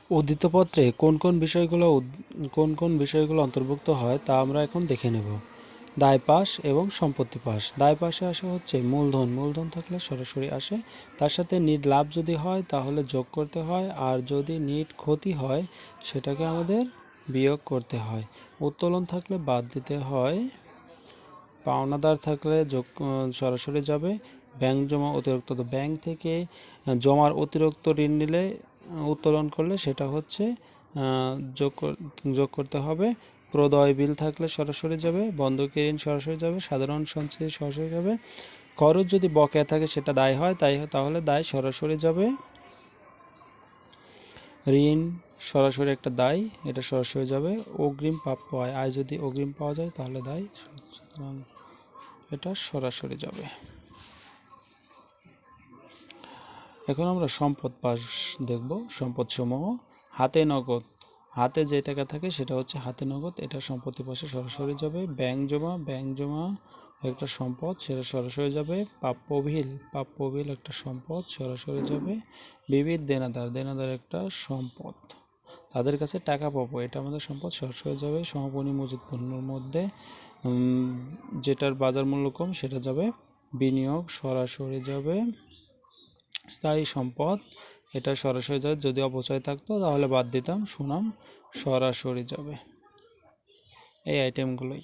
উদ্ধৃতপত্রে কোন কোন বিষয়গুলো অন্তর্ভুক্ত হয় তা আমরা এখন দেখে নেব। দায় পাশ এবং সম্পত্তি পাশ। দায় পাশে আসে হচ্ছে মূলধন। মূলধন থাকলে সরাসরি আসে, তার সাথে নিট লাভ যদি হয় তাহলে যোগ করতে হয়, আর যদি নিট ক্ষতি হয় সেটাকে আমাদের বিয়োগ করতে হয়। উত্তোলন থাকলে বাদ দিতে হয়। পাওনাদার থাকলে সরাসরি যাবে। ব্যাংক জমা অতিরিক্ত, ব্যাংক থেকে জমার অতিরিক্ত ঋণ নিলে উত্তোলন করলে সেটা হচ্ছে যোগ করতে হবে। প্রদয় বিল থাকলে সরাসরি যাবে। বন্ধকি ঋণ সরাসরি যাবে। সাধারণ সঞ্চয় সরাসরি যাবে। খরচ যদি বকেয়া থাকে সেটা দায় হয়, তাহলে দায় সরাসরি যাবে। ঋণ সরাসরি একটা দায়, এটা সরাসরি যাবে। অগ্রিম প্রাপ্য আয়, আয় যদি অগ্রিম পাওয়া যায় তাহলে দায়, এটা সরাসরি যাবে। এখন আমরা সম্পদ পাশ দেখব। সম্পদ সমূহ। হাতে নগদ, হাতে যে টাকা থাকে সেটা হচ্ছে হাতে নগদ, এটা সম্পত্তি পাশে সরাসরি যাবে। ব্যাংক জমা একটা সম্পদ, সেটা সরাসরি যাবে। প্রাপ্য বিল একটা সম্পদ, সরাসরি যাবে। বিবিধ দেনাদার একটা সম্পদ, তাদের কাছে টাকা পাবো, এটা আমাদের সম্পদ, সরাসরি যাবে। সমাপনী মজুদ পণ্যের মধ্যে যেটার বাজার মূল্য কম সেটা যাবে। বিনিয়োগ সরাসরি যাবে। স্থায়ী সম্পদ, এটা সরাসরি যাবে। যদি অপচয় থাকতো তাহলে বাদ দিতাম। সুনাম সরাসরি যাবে। এই আইটেমগুলোই।